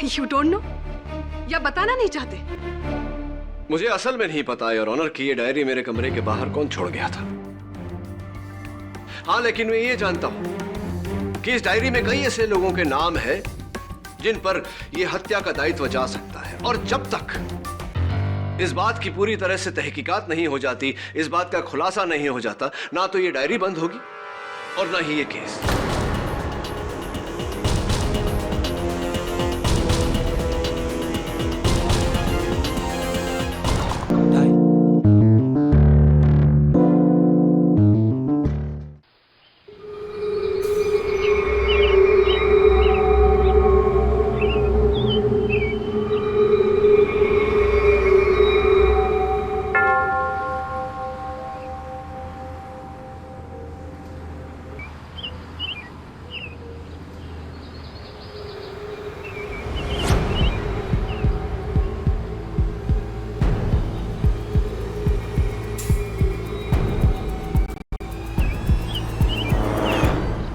You don't know, या बताना नहीं चाहते? मुझे असल में नहीं पता योर ऑनर कि ये डायरी मेरे कमरे के बाहर कौन छोड़ गया था। हाँ, लेकिन मैं ये जानता हूं कि इस डायरी में कई ऐसे लोगों के नाम हैं जिन पर यह हत्या का दायित्व जा सकता है, और जब तक इस बात की पूरी तरह से तहकीकात नहीं हो जाती, इस बात का खुलासा नहीं हो जाता, ना तो ये डायरी बंद होगी और ना ही ये केस।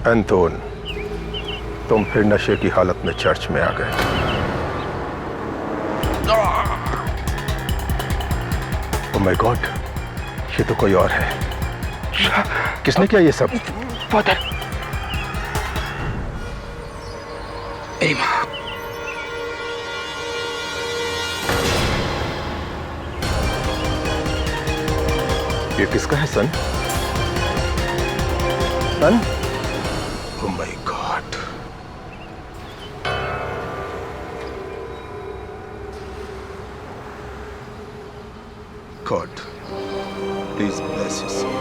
एंटोन, तुम फिर नशे की हालत में चर्च में आ गए। ओह माय गॉड, ये तो कोई और है। किसने किया ये सब? फादर, मेरी माँ। ये किसका है सन? सन? Oh my God. God, please bless his soul.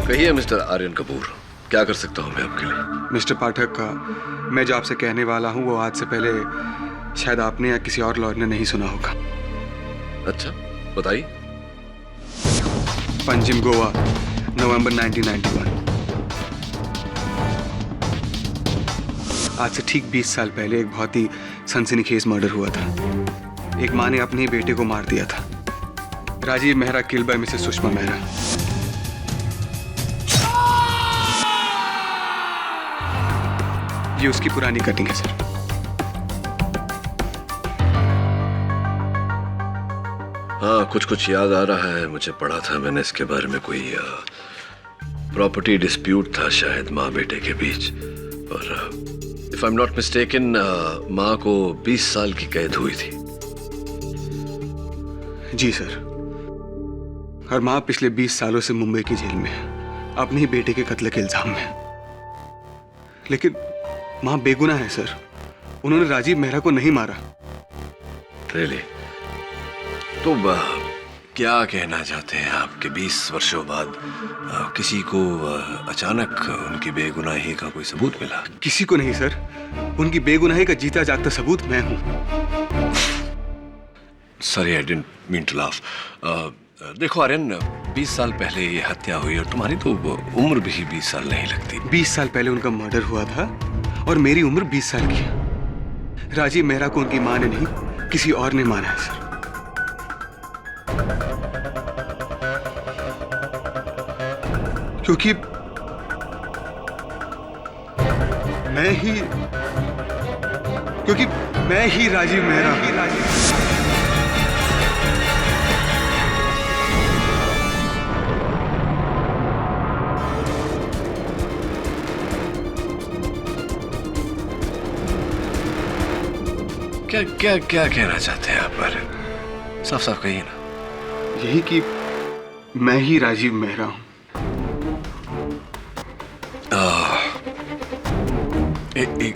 कहिए मिस्टर आर्यन कपूर, क्या कर सकता हूं मैं आपके लिए? मिस्टर पाठक का मैं जो आपसे कहने वाला हूं वो आज से पहले शायद आपने या किसी और लॉयर ने नहीं सुना होगा। अच्छा, बताइए। पंजिम, गोवा, नवंबर 1991। आज से ठीक 20 साल पहले एक बहुत ही सनसनीखेज मर्डर हुआ था। एक माँ ने अपने ही बेटे को मार दिया था। Rajeev Mehra killed by Mrs Sushma Mehra. ये उसकी पुरानी कटिंग है सर। हाँ, कुछ कुछ याद आ रहा है, मुझे पढ़ा था मैंने इसके बारे में। कोई प्रॉपर्टी डिस्प्यूट था शायद माँ बेटे के बीच, और if I am not mistaken माँ को 20 साल की कैद हुई थी। जी सर। और माँ पिछले 20 सालों से मुंबई की जेल में है, अपने ही बेटे के कत्ल के इल्जाम में। लेकिन माँ बेगुनाह है सर। उन्होंने राजीव मेहरा को नहीं मारा। रियली? तो क्या कहना चाहते हैं आप कि 20 वर्षों बाद किसी को अचानक उनकी बेगुनाही का कोई सबूत मिला? किसी को नहीं सर, उनकी बेगुनाही का जीता जागता सबूत मैं हूं। Sorry, I didn't mean to laugh. देखो आर्यन, 20 साल पहले ये हत्या हुई और तुम्हारी तो उम्र भी 20 साल नहीं लगती। 20 साल पहले उनका मर्डर हुआ था और मेरी उम्र 20 साल की है। राजीव मेहरा को उनकी मां ने नहीं, किसी और ने मारा है सर। क्योंकि मैं ही राजीव मेहरा हूं। क्या क्या क्या कहना चाहते हैं आप? आर्यन, साफ साफ कहिए ना। यही कि मैं ही राजीव मेहरा हूं।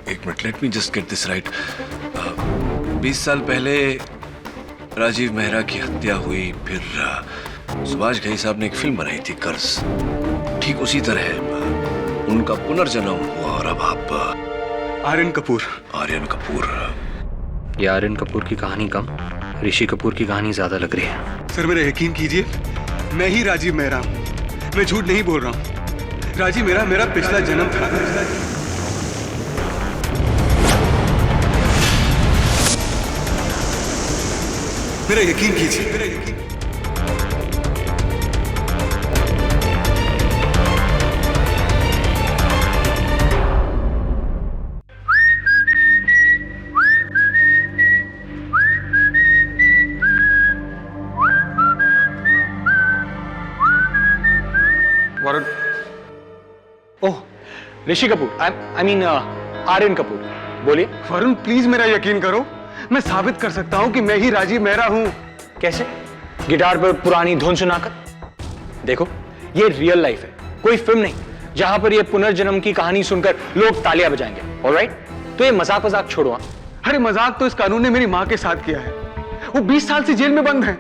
एक minute, let me just get this right. 20 साल पहले राजीव मेहरा की हत्या हुई, फिर सुभाष घई साहब ने एक फिल्म बनाई थी कर्ज, ठीक उसी तरह उनका पुनर्जन्म हुआ और अब आप आर्यन कपूर। आर्यन कपूर। ये आर्यन कपूर की कहानी कम ऋषि कपूर की कहानी ज्यादा लग रही है। सर मेरा यकीन कीजिए, मैं ही राजीव मेहरा हूं। मैं झूठ नहीं बोल रहा हूं। राजीव मेरा पिछला जन्म था। मेरा यकीन कीजिए, मेरा यकीन। वरुण, ओह ऋषि कपूर, आई मीन आर्यन कपूर, बोलिए। वरुण प्लीज मेरा यकीन करो, मैं साबित कर सकता हूं कि मैं ही राजीव मेहरा हूं। कैसे? गिटार पर पुरानी धुन सुनाकर? देखो, ये रियल लाइफ है, कोई फिल्म नहीं जहां पर ये पुनर्जन्म की कहानी सुनकर लोग तालियां बजाएंगे। ऑलराइट? तो ये मजाक छोड़ो। अरे मजाक तो इस कानून ने मेरी मां के साथ किया है। वो 20 साल से जेल में बंद है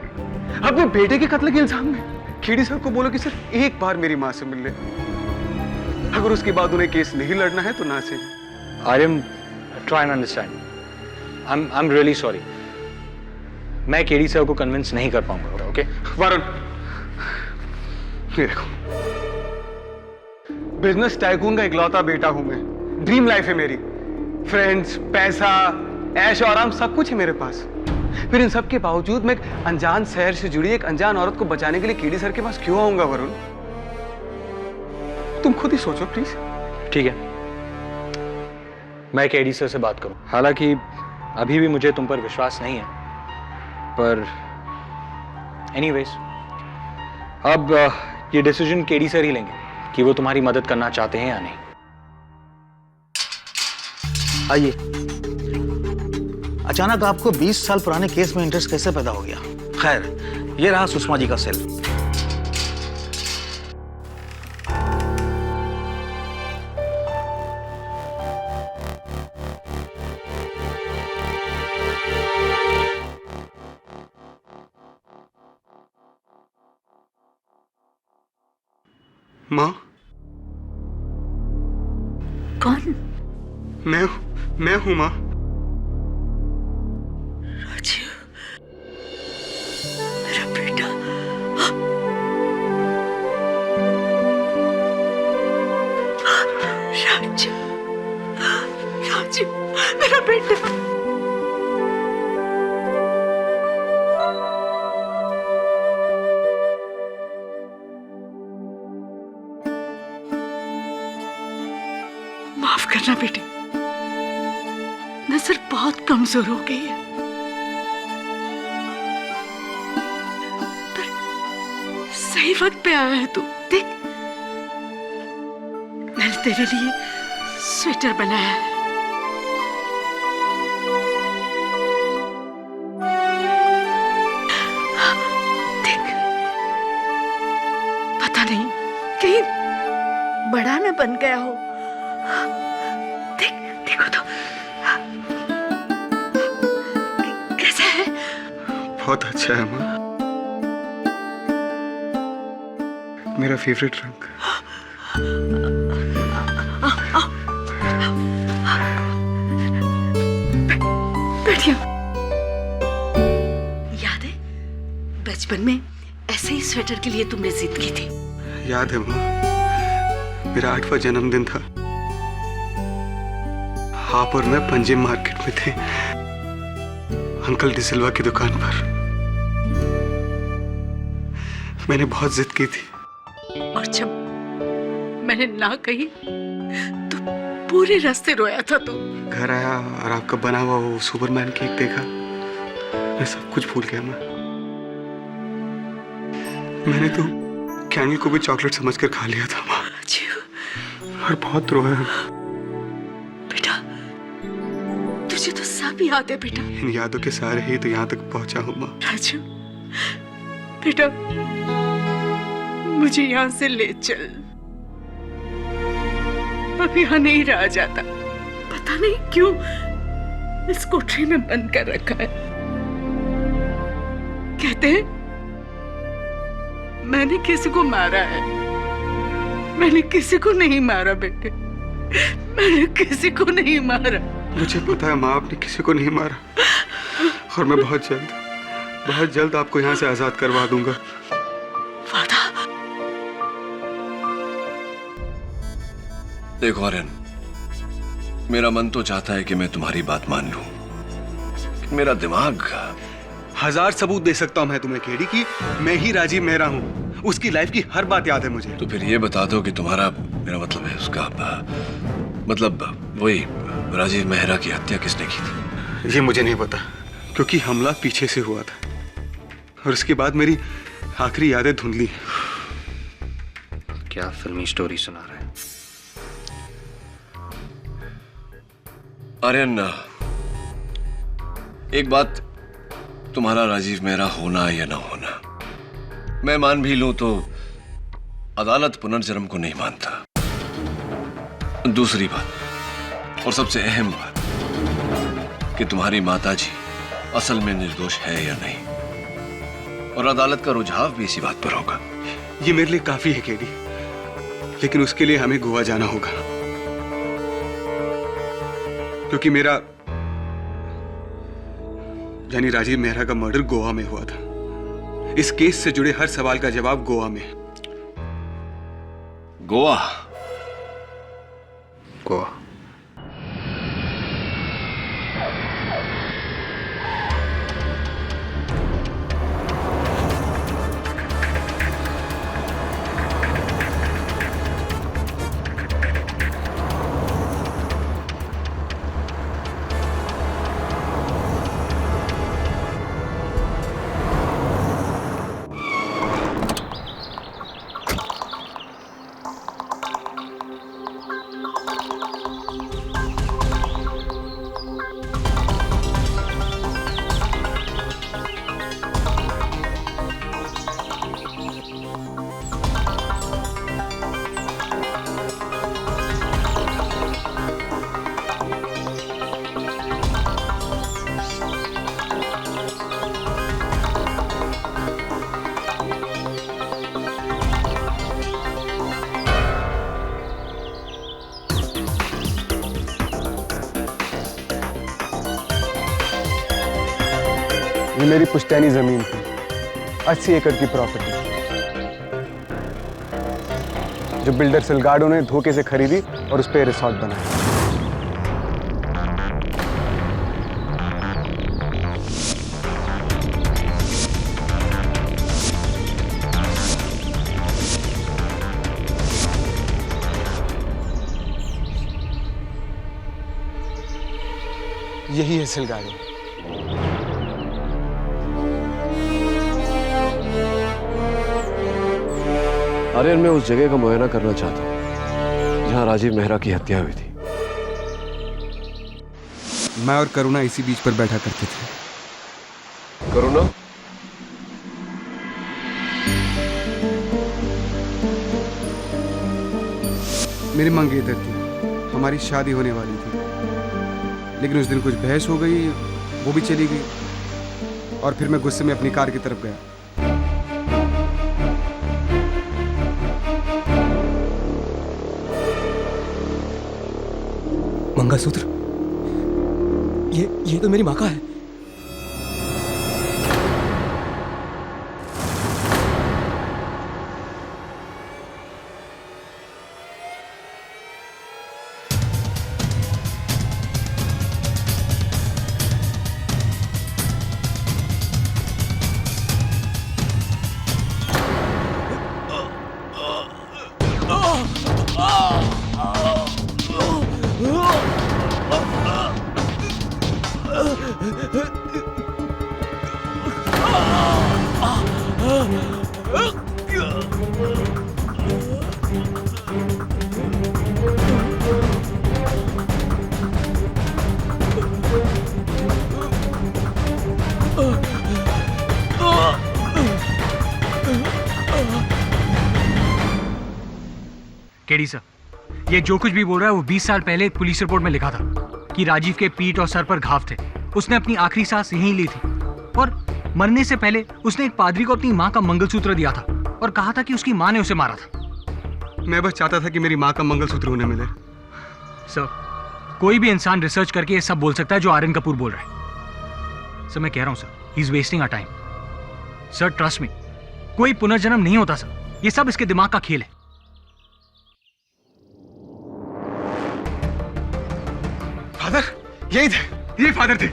अपने बेटे के कत्ल के इल्जाम में। खेड़ी साहब को बोलो कि सिर्फ एक बार मेरी मां से मिल ले, अगर उसके बाद उन्हें केस नहीं लड़ना है तो ना सही। Aryan, try and understand. I am really sorry. मैं केडी सर को कन्विंस नहीं कर पाऊंगा। ओके वरुण, ये देखो, बिजनेस टाइकून का इकलौता बेटा हूं मैं। ड्रीम लाइफ है मेरी, फ्रेंड्स, पैसा, ऐश और आराम सब कुछ है मेरे पास। फिर इन सब के बावजूद मैं एक अनजान शहर से जुड़ी एक अनजान औरत को बचाने के लिए केडी सर के पास क्यों आऊंगा वरुण? तुम खुद ही सोचो प्लीज। ठीक है, मैं केडी सर से बात करूं। हालांकि अभी भी मुझे तुम पर विश्वास नहीं है, पर एनीवेज, अब ये डिसीजन केडी सर ही लेंगे कि वो तुम्हारी मदद करना चाहते हैं या नहीं। आइए। अचानक आपको 20 साल पुराने केस में इंटरेस्ट कैसे पैदा हो गया? खैर, ये रहा सुषमा जी का सेल। मां? कौन? मैं हूं मां। राजीव, मेरा बेटा। राजीव, मेरा बेटा। माफ करना बेटे, नजर बहुत कमजोर हो गई है, पर सही वक्त पे आया है तू। देख, मैंने तेरे लिए स्वेटर बनाया है। देख, पता नहीं कहीं बड़ा ना बन गया हो। देखो तो कैसा है? बहुत अच्छा है मां, मेरा फेवरेट रंग। बैठिए। याद है बचपन में ऐसे ही स्वेटर के लिए तुमने जिद की थी? याद है मां, मेरा 8वां जन्मदिन था। आप और मैं पंजिम मार्केट में थे, अंकल डिसिल्वा की दुकान पर। मैंने बहुत जिद की थी, और जब मैंने ना कही तो पूरे रास्ते रोया था तू। घर आया और आपका बना हुआ वो सुपरमैन केक देखा, मैं सब कुछ भूल गया। मैंने तो कैंडल को भी चॉकलेट समझकर खा लिया था मां, और बहुत रोया। बेटा, तुझे तो सब याद है बेटा। इन यादों के सहारे ही तो यहाँ तक पहुंचा हूं मां। राजू बेटा, मुझे यहाँ से ले चल। अब यहाँ नहीं रहा जाता। पता नहीं क्यों इस कोठरी में बंद कर रखा है। कहते हैं मैंने किसी को मारा है। मैंने किसी को नहीं मारा बेटे, मैंने किसी को नहीं मारा। मुझे पता है माँ, आपने किसी को नहीं मारा, और मैं बहुत जल्द बहुत जल्द आपको यहाँ से आजाद करवा दूंगा। वादा? देखो आर्यन, मेरा मन तो चाहता है कि मैं तुम्हारी बात मान लूं, मेरा दिमाग। 1000 सबूत दे सकता हूं मैं तुम्हें केडी की मैं ही राजीव मेहरा हूं। उसकी लाइफ की हर बात याद है मुझे। तो फिर ये बता दो कि तुम्हारा, मेरा मतलब है उसका, मतलब वही राजीव मेहरा की हत्या किसने की थी? ये मुझे नहीं पता, क्योंकि हमला पीछे से हुआ था और उसके बाद मेरी आखिरी यादें धुंधली। क्या फिल्मी स्टोरी सुना रहे हैं आर्यन? एक बात, तुम्हारा राजीव मेहरा होना या ना होना मैं मान भी लूं तो अदालत पुनर्जन्म को नहीं मानता। दूसरी बात और सबसे अहम बात कि तुम्हारी माताजी असल में निर्दोष है या नहीं, और अदालत का रुझाव भी इसी बात पर होगा। ये मेरे लिए काफी है केडी, लेकिन उसके लिए हमें गोवा जाना होगा, क्योंकि मेरा यानी राजीव मेहरा का मर्डर गोवा में हुआ था। इस केस से जुड़े हर सवाल का जवाब गोवा में। गोवा? गोवा। ये मेरी पुश्तैनी जमीन थी, 80 एकड़ की प्रॉपर्टी, जो बिल्डर सिलगाडो ने धोखे से खरीदी और उस पर रिसोर्ट बनाया। यही है सिलगाडो। आर्यन, मैं उस जगह का मुआयना करना चाहता हूं जहां राजीव मेहरा की हत्या हुई थी। मैं और करुणा इसी बीच पर बैठा करते थे। करुणा? मेरी मंगेतर थी, हमारी शादी होने वाली थी, लेकिन उस दिन कुछ बहस हो गई, वो भी चली गई और फिर मैं गुस्से में अपनी कार की तरफ गया। मंगलसूत्र, ये तो मेरी माँ का है। केडी सर, ये जो कुछ भी बोल रहा है वो 20 साल पहले पुलिस रिपोर्ट में लिखा था कि राजीव के पीठ और सर पर घाव थे। उसने अपनी आखिरी सांस यहीं ली थी और मरने से पहले उसने एक पादरी को अपनी माँ का मंगलसूत्र दिया था और कहा था कि उसकी माँ ने उसे मारा था। मैं बस चाहता था कि मेरी माँ का मंगलसूत्र उन्हें मिले। सर, कोई भी इंसान रिसर्च करके ये सब बोल सकता है जो आर्यन कपूर बोल रहा है। सर, मैं कह रहा हूँ sir, he is wasting our time. Sir trust me, कोई पुनर्जन्म नहीं होता सर, ये सब इसके दिमाग का खेल है। फादर यही थे, यही फादर थे।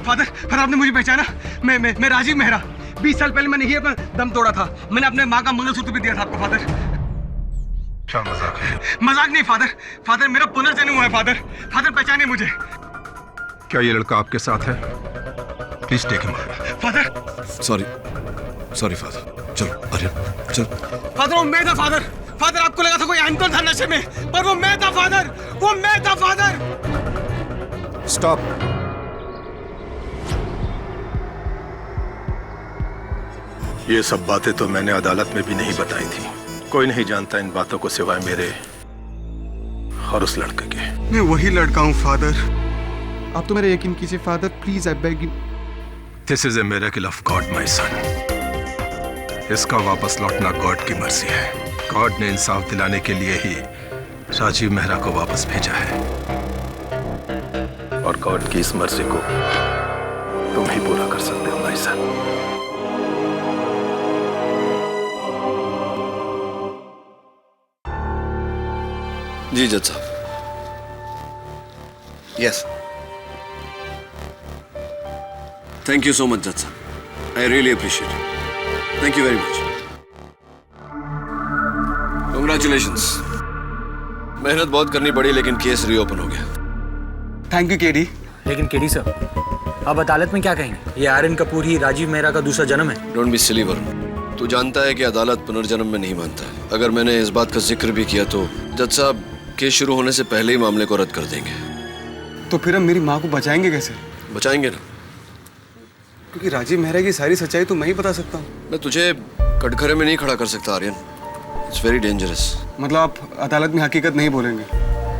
फादर आपने मुझे पहचाना? मैं राजीव मेहरा। 20 साल पहले मैंने ही अपना दम तोड़ा था। मैंने अपने माँ का मंगलसूत्र भी दिया था आपको फादर। क्या मजाक है? मजाक नहीं फादर मेरा पुनर्जन्म हुआ है फादर पहचाने मुझे। क्या ये लड़का आपके साथ है? Please take him. Father sorry father, चलो आर्यन चलो। फादर वो मैं था फादर आपको लगा था कोई एंकर था नशे में, पर वो मैं था फादर। स्टॉप। ये सब बातें तो मैंने अदालत में भी नहीं बताई थी। कोई नहीं जानता इन बातों को सिवाय मेरे और उस लड़के के। मैं वही लड़का हूँ फादर, आप तो मेरा यकीन कीजिए father, please I beg you. This is a miracle of God my son. इसका वापस लौटना गॉड की मर्जी है। गॉड ने इंसाफ दिलाने के लिए ही राजीव मेहरा को वापस भेजा है, और गॉड की इस मर्जी को तुम ही पूरा कर सकते हो भाई साहब। जी जज साहब। Yes, thank you so much जज साहब, I really appreciate it. Thank you very much. Congratulations. मेहनत बहुत करनी पड़ी लेकिन केस रीओपन हो गया। Thank you KD. लेकिन केडी सर, अब अदालत में क्या कहेंगे? ये आर्यन कपूर ही राजीव मेहरा का दूसरा जन्म है। डोंट बी सिली वरुण, तू जानता है कि अदालत पुनर्जन्म में नहीं मानता है। अगर मैंने इस बात का जिक्र भी किया तो जज साहब केस शुरू होने से पहले ही मामले को रद्द कर देंगे। तो फिर हम मेरी माँ को बचाएंगे कैसे? बचाएंगे ना, क्योंकि राजीव मेहरा की सारी सच्चाई तो मैं ही बता सकता हूँ। मैं तुझे कटघरे में नहीं खड़ा कर सकता आर्यन, इट्स वेरी डेंजरस। मतलब आप अदालत में हकीकत नहीं बोलेंगे?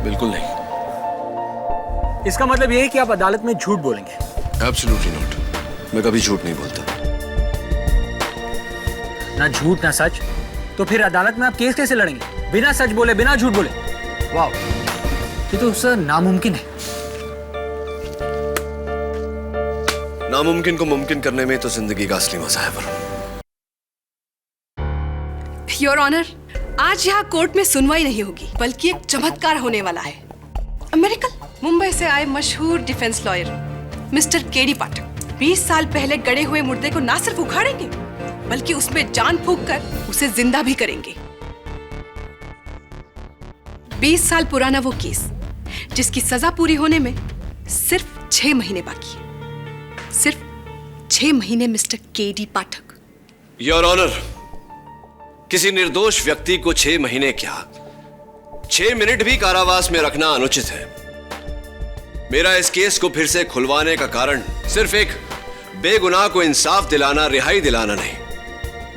बिल्कुल नहीं। इसका मतलब ये है कि आप अदालत में झूठ बोलेंगे? एब्सोल्युटली नॉट, मैं कभी झूठ नहीं बोलता। ना झूठ ना सच, तो फिर अदालत में आप केस कैसे लड़ेंगे? बिना सच बोले, बिना झूठ बोले? वाह, ये तो सर नामुमकिन है। नामुमकिन को मुमकिन करने में तो जिंदगी का असली मजा है वरुण। योर ऑनर, आज यहाँ कोर्ट में सुनवाई नहीं होगी बल्कि एक चमत्कार होने वाला है। अमेरिकन मुंबई से आए मशहूर डिफेंस लॉयर मिस्टर केडी पाठक 20 साल पहले गड़े हुए मुर्दे को ना सिर्फ उखाड़ेंगे बल्कि उसमें जान फूंक कर उसे जिंदा भी करेंगे। 20 साल पुराना वो केस जिसकी सजा पूरी होने में सिर्फ 6 महीने बाकी है। सिर्फ 6 महीने mister KD Pathak. Your honour, किसी निर्दोष व्यक्ति को 6 महीने क्या 6 मिनट भी कारावास में रखना अनुचित है। मेरा इस केस को फिर से खुलवाने का कारण सिर्फ एक बेगुनाह को इंसाफ दिलाना, रिहाई दिलाना नहीं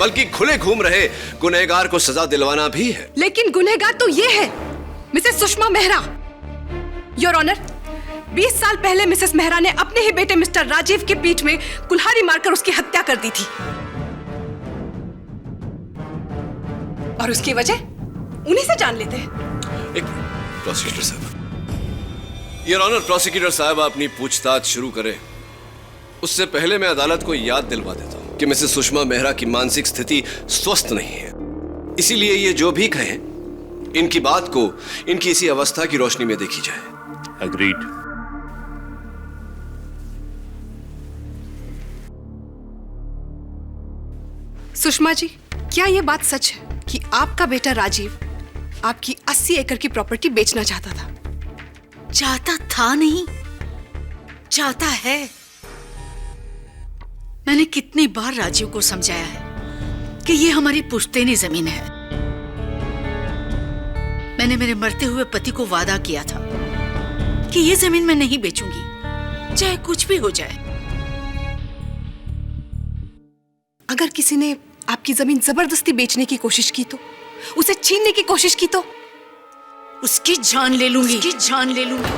बल्कि खुले घूम रहे गुनहगार को सजा दिलवाना भी है। लेकिन गुनहगार तो ये है Mrs Sushma Mehra. Your honour, 20 साल पहले मिसेस मेहरा ने अपने ही बेटे मिस्टर राजीव की पीठ में कुल्हाड़ी मारकर उसकी हत्या कर दी थी और उसकी वजह उन्हीं से जान लेते हैं। एक प्रोसिक्यूटर साहब, योर ऑनर, प्रोसिक्यूटर साहब अपनी पूछताछ शुरू करें उससे पहले मैं अदालत को याद दिलवा देता हूं कि मिसेस सुषमा मेहरा की मानसिक स्थिति स्वस्थ नहीं है। इसीलिए ये जो भी कहें इनकी बात को इनकी इसी अवस्था की रोशनी में देखी जाए। अग्रीड। सुषमा जी, क्या ये बात सच है कि आपका बेटा राजीव आपकी 80 एकड़ की प्रॉपर्टी बेचना चाहता था? चाहता था नहीं, चाहता है। मैंने कितनी बार राजीव को समझाया है कि ये हमारी पुश्तैनी जमीन है। मैंने मेरे मरते हुए पति को वादा किया था कि ये जमीन मैं नहीं बेचूंगी, चाहे कुछ भी हो जाए। अगर किसी ने आपकी जमीन जबरदस्ती बेचने की कोशिश की तो, उसे छीनने की कोशिश की तो? उसकी जान ले लूंगी, उसकी जान ले लूंगी।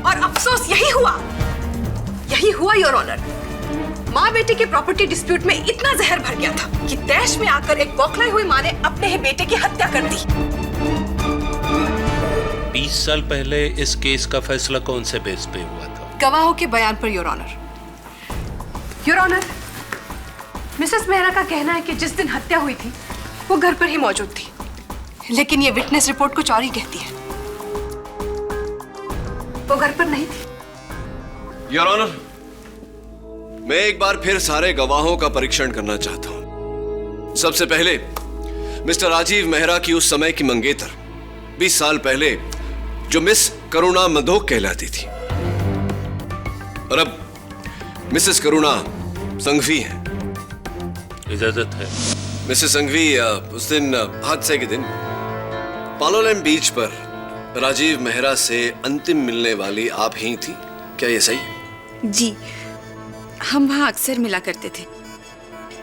और अफसोस यही हुआ योर ऑनर। माँ बेटे के प्रॉपर्टी डिस्प्यूट में इतना जहर भर गया था कि तैश में आकर एक बौखलाई हुई माँ ने अपने ही बेटे की हत्या कर दी। 20 साल पहले इस केस का फैसला कौन से बेस पे हुआ था? गवाहों के बयान पर your honour. Your honour, Mrs Mehra का कहना है कि जिस दिन हत्या हुई थी वो घर पर ही मौजूद थी, लेकिन ये विटनेस रिपोर्ट कुछ और ही कहती है। वो घर पर नहीं थी। योर ऑनर, मैं एक बार फिर सारे गवाहों का परीक्षण करना चाहता हूं। सबसे पहले मिस्टर राजीव मेहरा की उस समय की मंगेतर 20 साल पहले जो मिस करुणा मधोक कहलाती थी और अब मिसेस करुणा संघवी हैं। इजाजत है। मिसेस संघवी, उस दिन हादसे के दिन पालोलेम बीच पर राजीव मेहरा से अंतिम मिलने वाली आप ही थी, क्या ये सही? जी, हम वहाँ अक्सर मिला करते थे।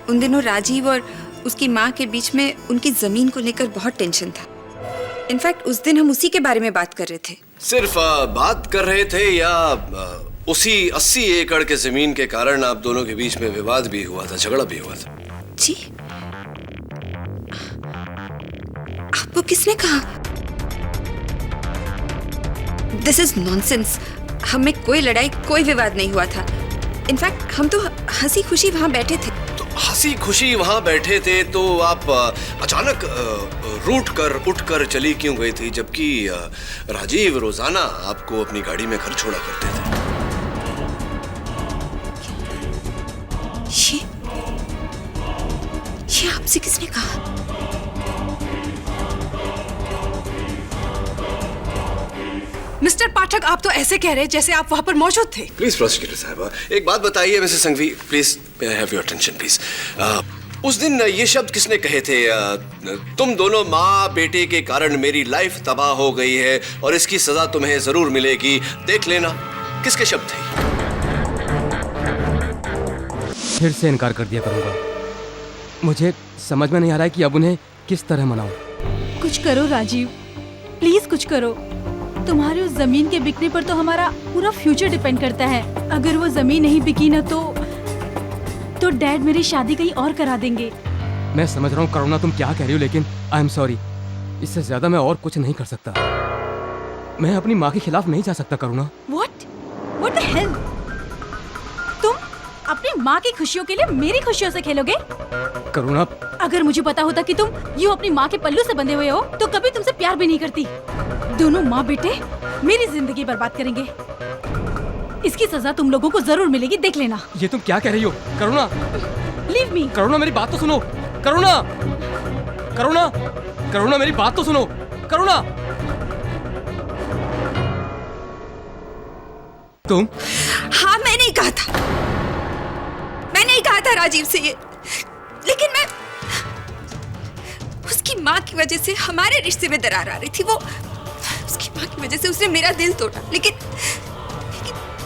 उन दिनों राजीव और उसकी माँ के बीच में उनकी जमीन को लेकर बहुत टेंशन था। इनफैक्ट उस दिन हम उसी के बारे में बात कर रहे थे। सिर्फ बात कर रहे थे या उसी 80 एकड़ के जमीन के कारण आप दोनों के बीच में विवाद भी हुआ था, झगड़ा भी हुआ था? जी, आपको किसने कहा? This is nonsense. हमें कोई लड़ाई, कोई विवाद नहीं हुआ था। इनफैक्ट हम तो हंसी खुशी वहां बैठे थे। तो हंसी खुशी वहां बैठे थे तो आप अचानक उठ कर चली क्यों गई थी, जबकि राजीव रोजाना आपको अपनी गाड़ी में घर छोड़ा करते थे? ये आपसे किसने कहा? मिस्टर पाठक, आप तो ऐसे कह रहे जैसे आप वहां पर मौजूद थे। प्लीज प्रोसिक्यूटर साहब, एक बात बताइए Mrs Sanghvi, please may I have your attention please. उस दिन ये शब्द किसने कहे थे, तुम दोनों माँ बेटे के कारण मेरी लाइफ तबाह हो गई है और इसकी सजा तुम्हें जरूर मिलेगी, देख लेना। किसके शब्द थे? फिर से इनकार कर दिया करूंगा। मुझे समझ में नहीं आ रहा है कि अब उन्हें किस तरह मनाऊं। कुछ करो राजीव, प्लीज कुछ करो। तुम्हारे उस जमीन के बिकने पर तो हमारा पूरा फ्यूचर डिपेंड करता है। अगर वो जमीन नहीं बिकी ना तो डैड मेरी शादी कहीं और करा देंगे। मैं समझ रहा हूँ करुणा, तुम क्या कह रही हो, लेकिन आई एम सॉरी। इससे ज्यादा मैं और कुछ नहीं कर सकता। मैं अपनी माँ के खिलाफ नहीं जा सकता करुणा। What the hell? तुम अपनी माँ की खुशियों के लिए मेरी खुशियों से खेलोगे? करुणा, अगर मुझे पता होता कि तुम यूं अपनी माँ के पल्लू से बंधे हुए हो तो कभी तुमसे प्यार भी नहीं करती। दोनों माँ बेटे मेरी जिंदगी बर्बाद करेंगे। इसकी सजा तुम लोगों को जरूर मिलेगी, देख लेना। ये तुम क्या कह रही हो करुणा? Leave me. करुणा, मेरी बात तो सुनो। करुणा, करुणा, करुणा, मेरी बात तो सुनो। करुणा, तुम? हाँ, मैंने ही कहा था, मैंने ही कहा था राजीव से ये, लेकिन मैं उसकी माँ की वजह से हमारे रिश्ते में दरार आ रही थी। वो उसकी माँ की वजह से उसने मेरा दिल तोड़ा, लेकिन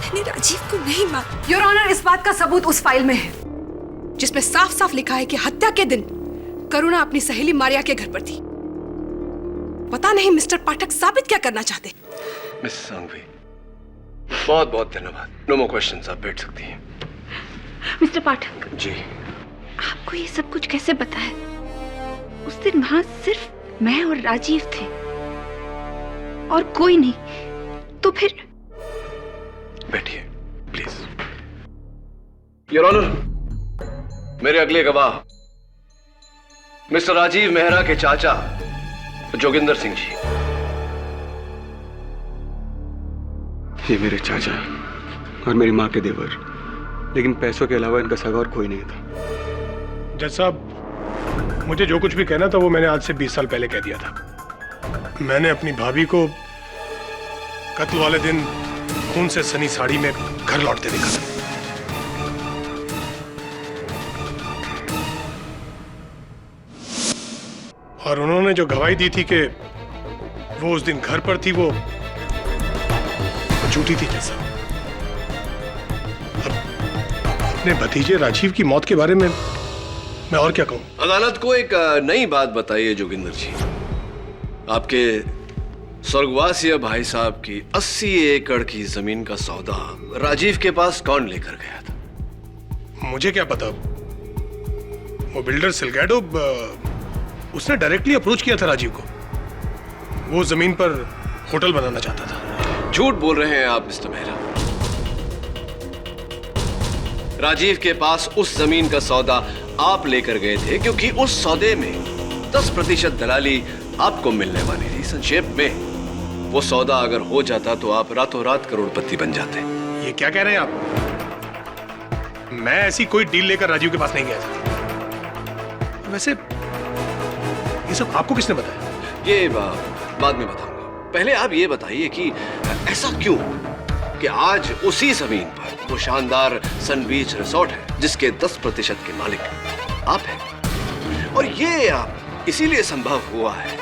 मैंने राजीव को नहीं माना। योर ऑनर, इस बात का सबूत उस फाइल में है जिसमें साफ साफ लिखा है कि हत्या के दिन करुणा अपनी सहेली मारिया के घर पर थी। पता नहीं मिस्टर पाठक साबित क्या करना चाहते। मिस संघवी, बहुत बहुत धन्यवाद। नो मोर क्वेश्चंस, आप बैठ सकती हैं। मिस्टर पाठक जी, आपको ये सब कुछ कैसे पता है? उस दिन वहां सिर्फ मैं और राजीव थे और कोई नहीं, तो फिर? बैठिए प्लीज। योर ऑनर, मेरे अगले गवाह मिस्टर राजीव मेहरा के चाचा जोगिंदर सिंह जी। ये मेरे चाचा और मेरी माँ के देवर, लेकिन पैसों के अलावा इनका सगा और कोई नहीं था। जज साहब, मुझे जो कुछ भी कहना था वो मैंने आज से 20 साल पहले कह दिया था। मैंने अपनी भाभी को कत्ल वाले दिन खून से सनी साड़ी में घर लौटते देखा था। और उन्होंने जो गवाही दी थी कि वो उस दिन घर पर थी, वो झूठी थी। जैसा अब अपने भतीजे राजीव की मौत के बारे में मैं और क्या कहूं? अदालत को एक नई बात बताइए जोगिंदर जी। आपके स्वर्गवासी भाई साहब की 80 एकड़ की जमीन का सौदा राजीव के पास कौन लेकर गया था? मुझे क्या पता। वो बिल्डर सिलगैडो, उसने डायरेक्टली अप्रोच किया था राजीव को। वो जमीन पर होटल बनाना चाहता था। झूठ बोल रहे हैं आप मिस्टर मेहरा। राजीव के पास उस जमीन का सौदा आप लेकर गए थे क्योंकि उस सौदे में 10% दलाली आपको मिलने वाली थी। संक्षेप में वो सौदा अगर हो जाता तो आप रातों रात करोड़पति बन जाते। ये क्या कह रहे हैं आप? मैं ऐसी कोई डील लेकर राजीव के पास नहीं गया था। वैसे ये सब आपको किसने बताया? ये बाद में बताऊंगा। पहले आप ये बताइए कि ऐसा क्यों कि आज उसी जमीन पर वो शानदार सन बीच रिसोर्ट है जिसके 10% के मालिक आप हैं, और ये इसीलिए संभव हुआ है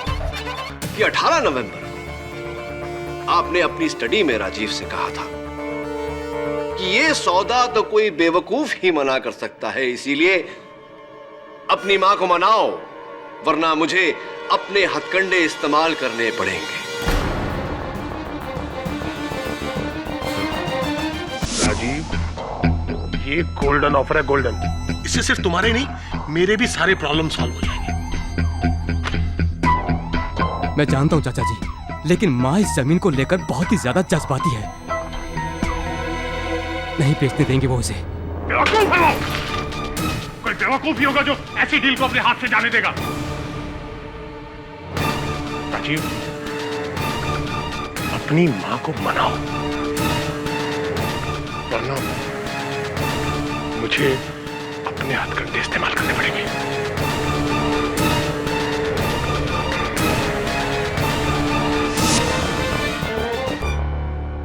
कि 18 नवंबर को आपने अपनी स्टडी में राजीव से कहा था कि ये सौदा तो कोई बेवकूफ ही मना कर सकता है, इसीलिए अपनी मां को मनाओ वरना मुझे अपने हथकंडे इस्तेमाल करने पड़ेंगे। राजीव, ये गोल्डन ऑफर है, गोल्डन। इससे सिर्फ तुम्हारे नहीं मेरे भी सारे प्रॉब्लम सॉल्व हो जाएंगे। मैं जानता हूँ चाचा जी, लेकिन माँ इस जमीन को लेकर बहुत ही ज्यादा जज्बाती है। नहीं बेचने देंगे वो उसे। बेवकूफ है वो। कोई बेवकूफ ही होगा जो ऐसी डील को अपने हाथ से जाने देगा। राजीव, अपनी मां को मनाओ वरना मुझे अपने हथकंडे इस्तेमाल करने पड़ेंगे।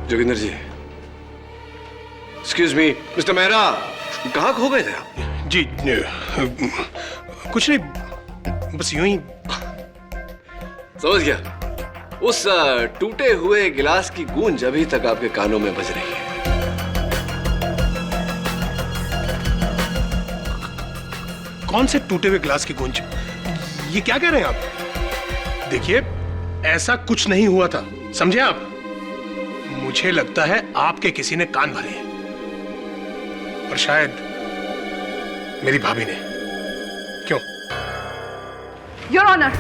जोगिंदर जी, एक्सक्यूज मी, मिस्टर मेहरा, कहाँ खो गए थे आप? जी कुछ नहीं, बस यूं ही। समझ गया। उस टूटे हुए गिलास की गूंज अभी तक आपके कानों में बज रही है। कौन से टूटे हुए गिलास की गूंज? ये क्या कह रहे हैं आप? देखिए, ऐसा कुछ नहीं हुआ था, समझे आप? मुझे लगता है आपके किसी ने कान भरे हैं, और शायद मेरी भाभी ने। क्यों? Your honour,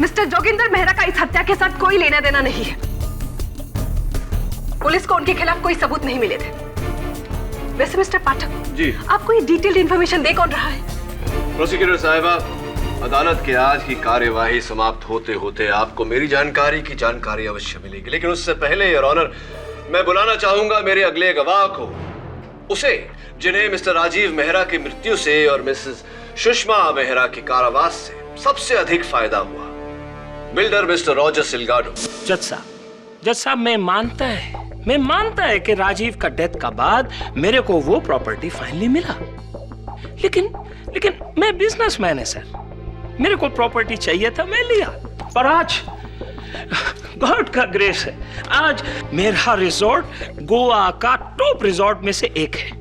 mister Joginder Mehra का इस हत्या के साथ कोई लेना देना नहीं है। पुलिस को उनके खिलाफ कोई सबूत नहीं मिले थे। वैसे मिस्टर पाठक जी, आपको ये डिटेल्ड इंफॉर्मेशन दे कौन रहा है? प्रोसिक्यूटर साहिबा, अदालत के आज की कार्यवाही समाप्त होते होते आपको मेरी जानकारी अवश्य मिलेगी, लेकिन उससे पहले योर ऑनर, मैं बुलाना चाहूंगा मेरे अगले गवाह को, उसे जिन्हें मिस्टर राजीव मेहरा की मृत्यु से और मिसेस सुषमा मेहरा के कारावास से सबसे अधिक फायदा हुआ, बिल्डर मिस्टर रॉजर सिल्गाडो। जज साहब, मैं मानता है कि राजीव का डेथ का बाद मेरे को वो प्रॉपर्टी फाइनली मिला, लेकिन मैं बिजनेसमैन है सर, मेरे को प्रॉपर्टी चाहिए था, मैं लिया। पर आज गॉड का ग्रेस है, आज मेरा रिजॉर्ट गोवा का टॉप रिजॉर्ट में से एक है।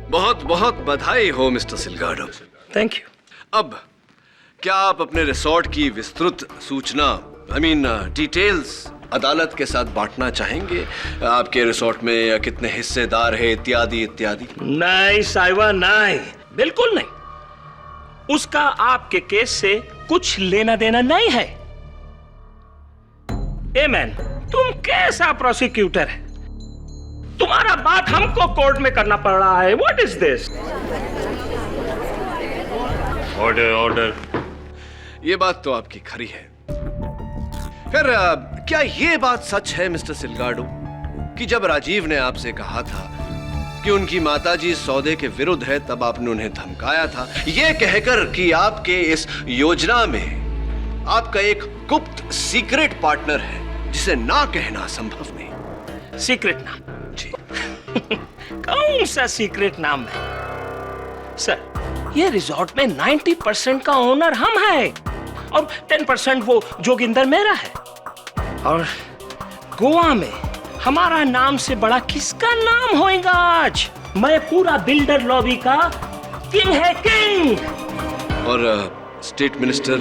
बहुत बहुत बधाई हो मिस्टर सिल्गाडो। Thank you. अब क्या आप अपने रिसोर्ट की विस्तृत सूचना डिटेल्स अदालत के साथ बांटना चाहेंगे? आपके रिसोर्ट में कितने हिस्सेदार हैं, इत्यादि इत्यादि? नहीं साहिबा, नहीं, बिल्कुल नहीं। उसका आपके केस से कुछ लेना देना नहीं है। ए मैन, तुम कैसा प्रोसिक्यूटर है? तुम्हारा बात हमको कोर्ट में करना पड़ रहा है। What is this? ऑर्डर। ये बात तो आपकी खरी है। फिर क्या ये बात सच है मिस्टर सिल्गाडो कि जब राजीव ने आपसे कहा था कि उनकी माताजी सौदे के विरुद्ध है, तब आपने उन्हें धमकाया था ये कहकर कि आपके इस योजना में आपका एक गुप्त सीक्रेट पार्टनर है जिसे ना कहना संभव नहीं? सीक्रेट नाम? जी। कौन सा सीक्रेट नाम है सर? ये रिजॉर्ट में 90% का ओनर हम हैं और 10% वो जोगिंदर मेहरा है। और गोवा में हमारा नाम से बड़ा किसका नाम होएगा आज? मैं पूरा बिल्डर लॉबी का किंग है, किंग। और स्टेट मिनिस्टर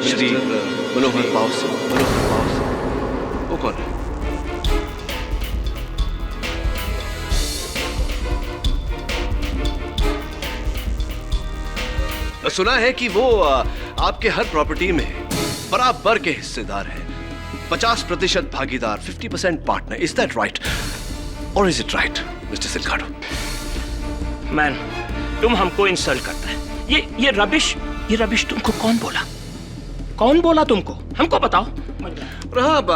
श्री मनोहर पावसे, वो कौन है? सुना है कि वो आपके हर प्रॉपर्टी में बराबर के हिस्सेदार हैं, 50% भागीदार, 50% पार्टनर। इज दैट राइट और is it right mister Silgado? Man, तुम हमको इंसल्ट करता है। ये रबिश तुमको कौन बोला? कौन बोला तुमको? हमको बताओ। राब,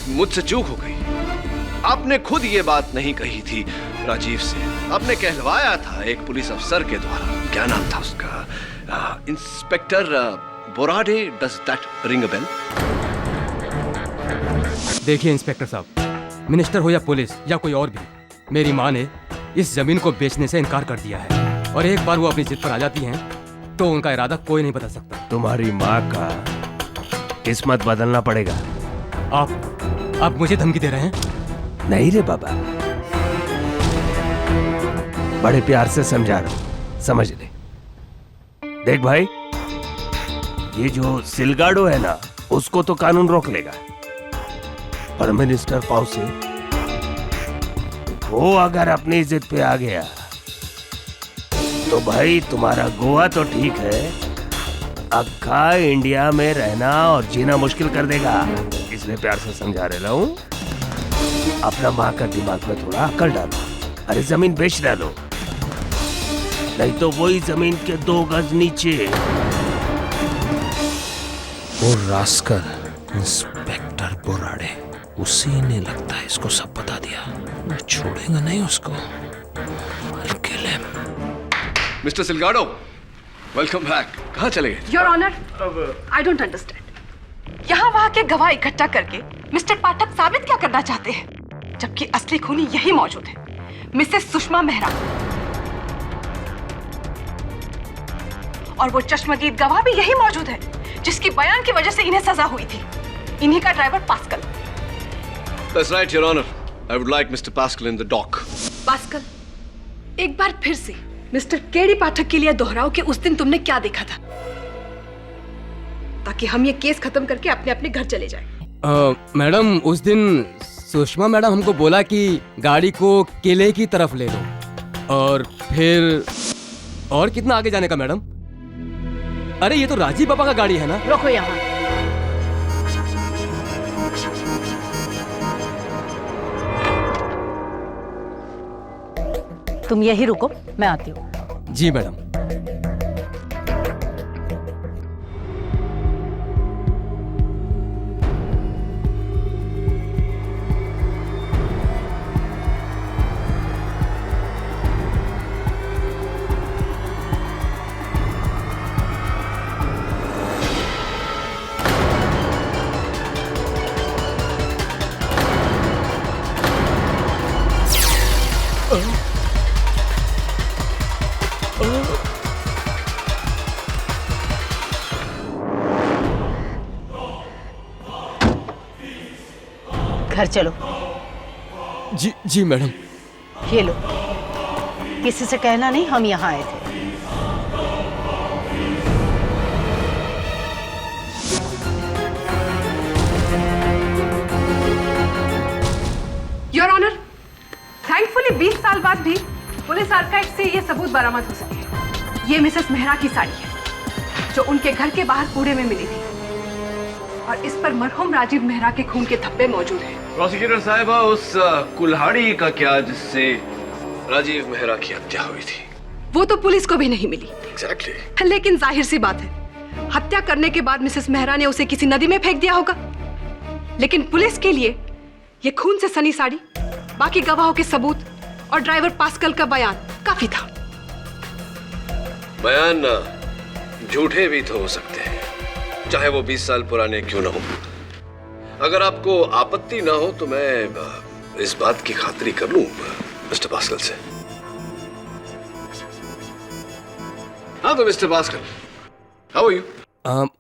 मुझसे चूक हो गई। आपने खुद ये बात नहीं कही थी राजीव से। आपने कहलवाया था एक पुलिस अफसर के द्वारा। क्या नाम था उसका? Inspector Borade. Does that ring a bell? देखिए इंस्पेक्टर साहब, मिनिस्टर हो या पुलिस या कोई और भी, मेरी माँ ने इस जमीन को बेचने से इनकार कर दिया है। और एक बार वो अपनी जिद पर आ जाती हैं तो उनका इरादा कोई नहीं बदल सकता। तुम्हारी माँ का किस्मत बदलना पड़ेगा। आप मुझे धमकी दे रहे हैं? नहीं रे बाबा, बड़े प्यार से समझा रहा हूं, समझ ले। देख भाई, ये जो सिलगाडो है ना, उसको तो कानून रोक लेगा, पर मिनिस्टर पाउसे, वो अगर अपनी जिद पे आ गया तो भाई तुम्हारा गोवा तो ठीक है, अक्खा इंडिया में रहना और जीना मुश्किल कर देगा। इसलिए प्यार से समझा रहा हूं, अपना माँ का दिमाग में थोड़ा अक्ल डालो। अरे जमीन बेच डालो, नहीं तो वही जमीन के 2 गज नीचे वो रास्कल इंस्पेक्टर बोराडे, उसी ने लगता है इसको सब बता दिया। मैं छोड़ेगा नहीं उसको। Mister Silgado, welcome back. कहाँ चले गए? Your honour, I don't understand. यहाँ वहाँ के गवाह इकट्ठा करके मिस्टर पाठक साबित क्या करना चाहते हैं, जबकि असली खूनी यही मौजूद है, मिसेस सुषमा मेहरा। और वो चश्मदीद गवाह भी यही मौजूद है, जिसकी बयान की वजह से इन्हें सजा हुई थी, इन्हीं का driver pascal. That's right, Your Honor. I would like Mr. Pascal in the dock. Pascal, एक बार फिर से मिस्टर केडी पाठक के लिए दोहराओ कि उस दिन तुमने क्या देखा था, ताकि हम ये केस खत्म करके अपने अपने घर चले जाएं। मैडम, उस दिन सुषमा मैडम हमको बोला कि गाड़ी को किले की तरफ ले लो, और फिर और कितना आगे जाने का मैडम? अरे ये तो राजीव बाबा का गाड़ी है ना। रुको यहाँ। तुम यही रुको, मैं आती हूँ। जी मैडम। घर चलो। जी जी मैडम। ये लो, किसी से कहना नहीं हम यहाँ आए थे। योर ऑनर, थैंकफुली 20 साल बाद भी पुलिस आर्काइव से ये सबूत बरामद हो सके। ये मिसेस मेहरा की साड़ी है, जो उनके घर के बाहर कूड़े में मिली थी, और इस पर मरहूम राजीव मेहरा के खून के धब्बे मौजूद हैं। प्रोसिक्यूटर साहिबा, उस कुल्हाड़ी का क्या जिससे राजीव मेहरा की हत्या हुई थी? वो तो पुलिस को भी नहीं मिली। Exactly. लेकिन जाहिर सी बात है, हत्या करने के बाद मिसेस मेहरा ने उसे किसी नदी में फेंक दिया होगा। लेकिन पुलिस के लिए ये खून से सनी साड़ी, बाकी गवाहों के सबूत और ड्राइवर पास्कल का बयान काफी था। बयान झूठे भी तो हो सकते हैं, चाहे वो 20 साल पुराने क्यों ना हो। अगर आपको आपत्ति ना हो तो मैं इस बात की खातिरी कर लूं मिस्टर पास्कल से। हाँ तो mister Pascal, how are you?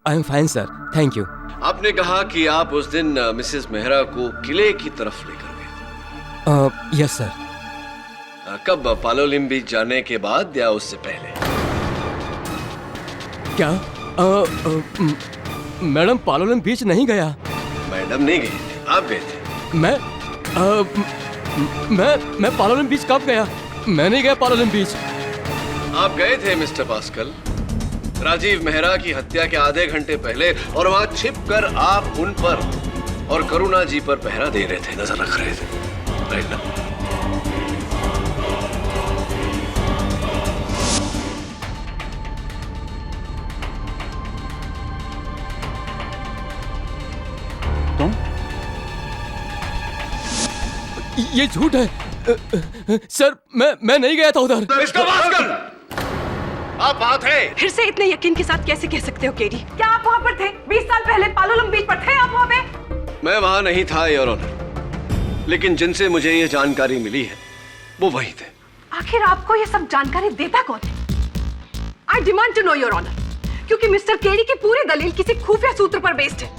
I am fine sir, thank you. आपने कहा कि आप उस दिन मिसेस मेहरा को किले की तरफ लेकर गए। Yes sir. कब? पालोलिम बीच जाने के बाद या उससे पहले? क्या? मैडम, पालोलिम बीच नहीं गया। मैडम नहीं गई थी, आप गए थे। मैं पालोलिम बीच कब गया? मैं नहीं गया पालोलिम बीच। आप गए थे मिस्टर पास्कल, राजीव मेहरा की हत्या के आधे घंटे पहले, और वहां छिपकर आप उन पर और करुणा जी पर पहरा दे रहे थे, नजर रख रहे थे, राइट ना? ये झूठ है सर। मैं नहीं गया था उधर। मिस्टर भास्कर, आप वहां थे? फिर से इतने यकीन के साथ कैसे कह सकते हो केडी? क्या आप वहाँ पर थे? 20 साल पहले पालोलम बीच पर थे आप वहाँ पे? मैं वहां नहीं था योर ऑनर, लेकिन जिनसे मुझे ये जानकारी मिली है वो वही थे। आखिर आपको ये सब जानकारी देता कौन है? I demand to know your honour, क्योंकि मिस्टर केडी की पूरी दलील किसी खुफिया सूत्र पर बेस्ड है।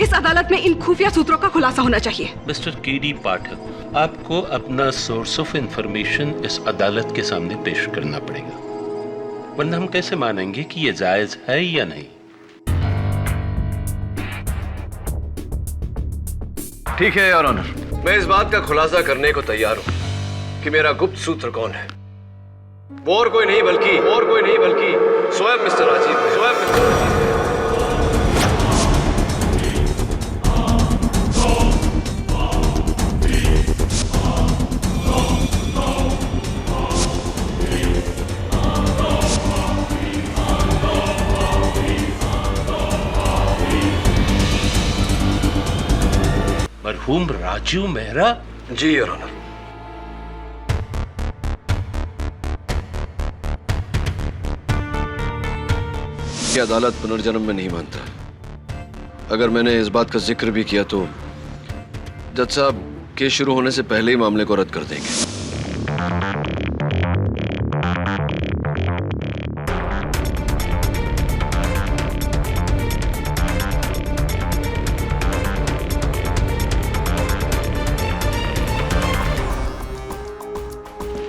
इस अदालत में इन खुफिया सूत्रों का खुलासा होना चाहिए। मिस्टर केडी पाठक, आपको अपना सोर्स ऑफ इंफॉर्मेशन इस अदालत के सामने पेश करना पड़ेगा, वरना हम कैसे मानेंगे कि ये जायज है या नहीं। ठीक है योर ऑनर, मैं इस बात का खुलासा करने को तैयार हूं कि मेरा गुप्त सूत्र कौन है। वो और कोई नहीं बल्कि स्वयं मिस्टर राजीव है। मरहूम राजीव मेहरा? जी योर ऑनर। ये अदालत पुनर्जन्म में नहीं मानता। अगर मैंने इस बात का जिक्र भी किया तो जज साहब केस शुरू होने से पहले ही मामले को रद्द कर देंगे।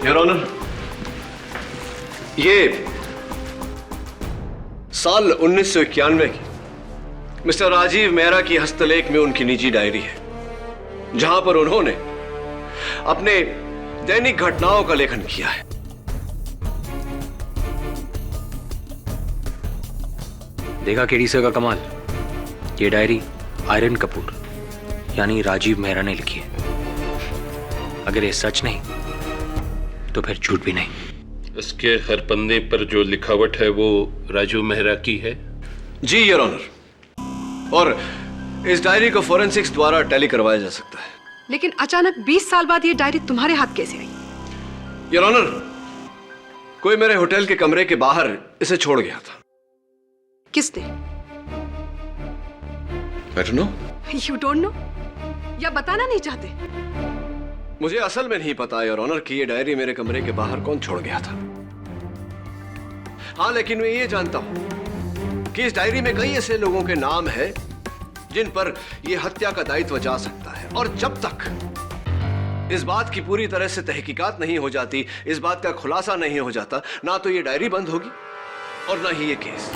योर ऑनर, ये साल 1991 की मिस्टर राजीव मेहरा की हस्तलेख में उनकी निजी डायरी है, जहां पर उन्होंने अपने दैनिक घटनाओं का लेखन किया है। देखा केडी सर का कमाल। ये डायरी आयरन कपूर यानी राजीव मेहरा ने लिखी है। अगर ये सच नहीं तो फिर झूठ भी नहीं। इसके हर पन्ने पर जो लिखावट है वो राजीव मेहरा की है? जी योर ऑनर, और इस डायरी को फोरेंसिक्स द्वारा टैली करवाया जा सकता है। लेकिन अचानक 20 साल बाद ये डायरी तुम्हारे हाथ कैसे आई? योर ऑनर, कोई मेरे होटल के कमरे के बाहर इसे छोड़ गया था। किसने? I don't know। You don't know? या बताना नहीं चाहते? मुझे असल में नहीं पता योर ऑनर कि ये डायरी मेरे कमरे के बाहर कौन छोड़ गया था। हाँ, लेकिन मैं ये जानता हूं कि इस डायरी में कई ऐसे लोगों के नाम हैं जिन पर यह हत्या का दायित्व जा सकता है, और जब तक इस बात की पूरी तरह से तहकीकात नहीं हो जाती, इस बात का खुलासा नहीं हो जाता, ना तो ये डायरी बंद होगी और ना ही ये केस।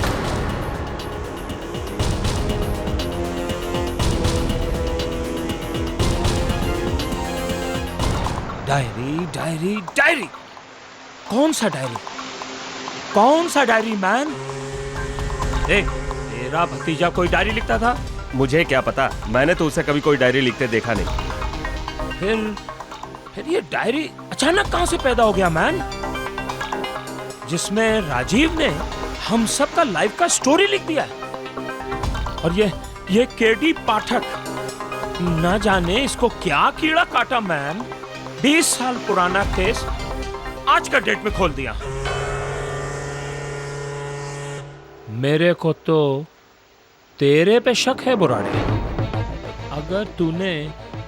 डायरी डायरी डायरी, कौन सा डायरी? कौन सा डायरी मैन? देख, तेरा भतीजा कोई डायरी लिखता था? मुझे क्या पता, मैंने तो उसे कभी कोई डायरी लिखते देखा नहीं। फिर ये डायरी अचानक कहां से पैदा हो गया मैन, जिसमें राजीव ने हम सब का लाइफ का स्टोरी लिख दिया? और ये केडी पाठक न जाने इसको क्या कीड़ा काटा मैन, 20 साल पुराना केस आज का डेट में खोल दिया। मेरे को तो तेरे पे शक है बुराड़े। अगर तूने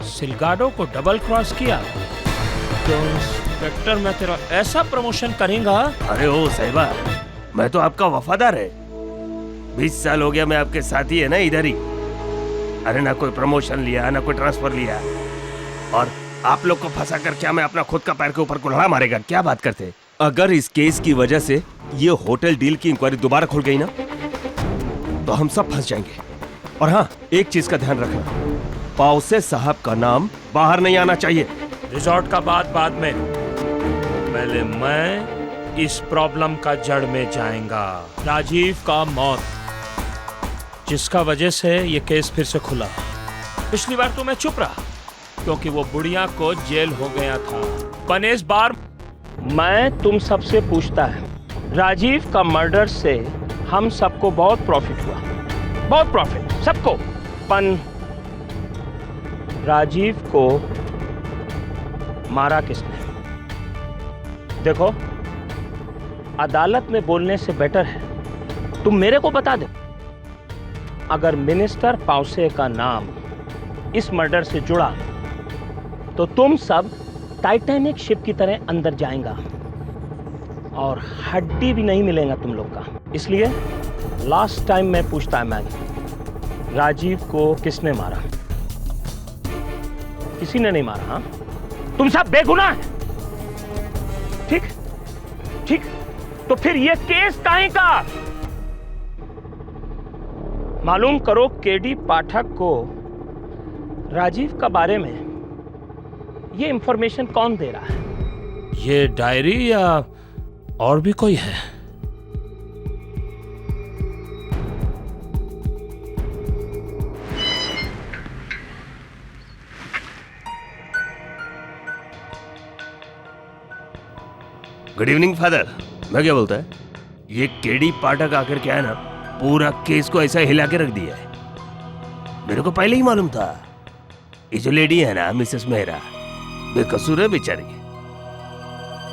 सिलगाडो को डबल क्रॉस किया तो इंस्पेक्टर मैं तेरा ऐसा प्रमोशन करेगा। अरे ओ साहिबा, मैं तो आपका वफादार है। 20 साल हो गया मैं आपके साथ ही है ना इधर ही। अरे ना कोई प्रमोशन लिया ना कोई ट्रांसफर लिया, और आप लोग को फंसा कर क्या मैं अपना खुद का पैर के ऊपर कुल्हाड़ा मारेगा? क्या बात करते? अगर इस केस की वजह से ये होटल डील की इंक्वायरी दोबारा खुल गई ना तो हम सब फंस जाएंगे। और हाँ, एक चीज का ध्यान रखना, पाउसे साहब का नाम बाहर नहीं आना चाहिए। रिजॉर्ट का बात बाद में, पहले मैं इस प्रॉब्लम का जड़ में जाएगा। राजीव का मौत, जिसका वजह से ये केस फिर से खुला। पिछली बार तो मैं चुप रहा क्योंकि वो बुढ़िया को जेल हो गया था। पर इस बार मैं तुम सबसे पूछता है, राजीव का मर्डर से हम सबको बहुत प्रॉफिट हुआ, बहुत प्रॉफिट सबको। पन राजीव को मारा किसने? देखो, अदालत में बोलने से बेटर है तुम मेरे को बता दो। अगर मिनिस्टर पाउसे का नाम इस मर्डर से जुड़ा तो तुम सब टाइटैनिक शिप की तरह अंदर जाएगा और हड्डी भी नहीं मिलेगा तुम लोग का। इसलिए लास्ट टाइम मैं पूछता मैं, राजीव को किसने मारा? किसी ने नहीं मारा। हाँ, तुम सब बेगुनाह हैं। ठीक ठीक, तो फिर ये केस काहे का? मालूम करो केडी पाठक को राजीव का बारे में ये इंफॉर्मेशन कौन दे रहा है? ये डायरी या और भी कोई है? Good evening father. मैं क्या बोलता है, ये केडी पाठक आकर क्या है ना, पूरा केस को ऐसा हिला के रख दिया है। मेरे को पहले ही मालूम था ये जो लेडी है ना, मिसेस मेहरा, बेकसूर है बेचारी।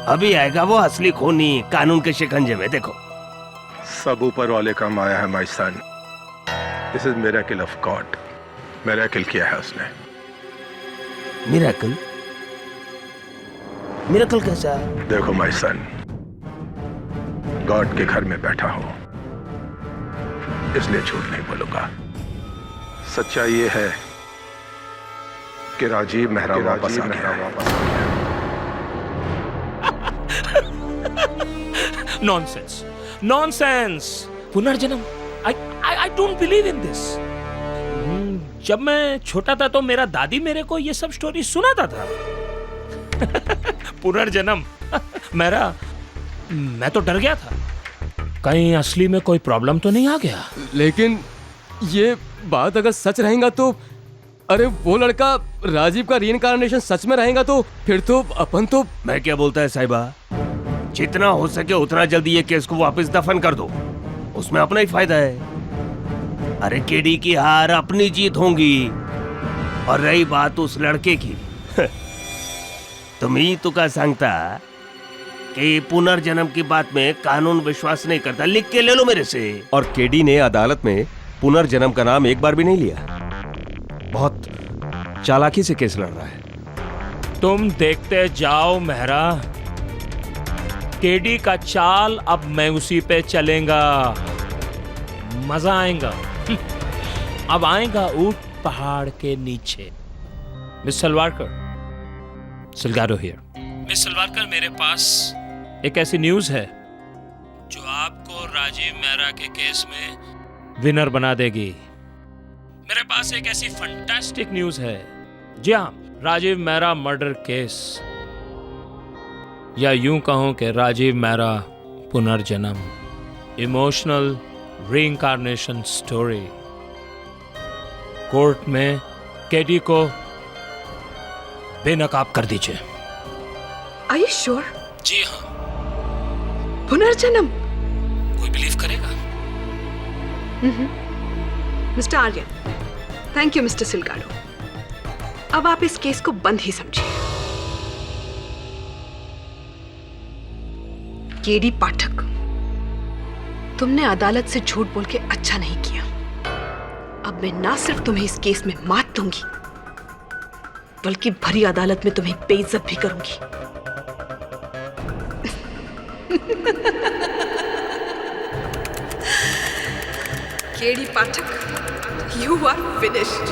अभी आएगा वो असली खूनी कानून के शिकंजे में। देखो, सब ऊपर वाले का माया है my son. This is miracle of God. Miracle किया है उसने। मिरेकल? मिरेकल कैसा? देखो माय सन, गॉड के घर में बैठा हूं, इसलिए झूठ नहीं बोलूंगा। सच्चाई ये है कि राजीव मेहरा वापस आ गया। Nonsense, nonsense. पुनर्जन्म? I don't believe in this. जब मैं छोटा था तो मेरा दादी मेरे को ये सब स्टोरी सुनाता था। पुनर्जन्म? मैं तो डर गया था, कहीं असली में कोई प्रॉब्लम तो नहीं आ गया। लेकिन ये बात अगर सच रहेगा तो, अरे वो लड़का राजीव का रीइंकार्नेशन सच में रहेगा तो फिर तो अपन तो। मैं क्या बोलता है साहिबा, जितना हो सके उतना जल्दी ये केस को वापस दफन कर दो, उसमें अपना ही फायदा है। अरे केडी की हार अपनी जीत होंगी। और रही बात उस लड़के की, तुम ही तो का सांगता कि पुनर्जन्म की बात में कानून विश्वास नहीं करता। लिख के ले लो मेरे से। और केडी ने अदालत में पुनर्जन्म का नाम एक बार भी नहीं लिया। बहुत चालाकी से केस लड़ रहा है। तुम देखते जाओ मेहरा, केडी का चाल अब मैं उसी पे चलेगा। मजा आएगा। अब आएगा ऊंट पहाड़ के नीचे। Miss Salwarkar, Silgaro here. Miss Salwarkar, मेरे पास एक ऐसी न्यूज है जो आपको राजीव मेहरा के केस में विनर बना देगी। मेरे पास एक ऐसी फंटास्टिक न्यूज है। जी हाँ, राजीव मेहरा मर्डर केस, या यूं कहूं कि राजीव मेहरा पुनर्जन्म, इमोशनल रीइंकार्नेशन स्टोरी। कोर्ट में केडी को बेनकाब कर दीजिए। Are you sure? जी हाँ। पुनर्जन्म? कोई बिलीव करेगा? Mister Aryan, thank you mister Silgado. अब आप इस केस को बंद ही समझिए। केडी पाठक, तुमने अदालत से झूठ बोल के अच्छा नहीं किया। अब मैं ना सिर्फ तुम्हें इस केस में मात दूंगी, बल्कि भरी अदालत में तुम्हें बेइज्जत भी करूंगी। KD Pathak, you are finished.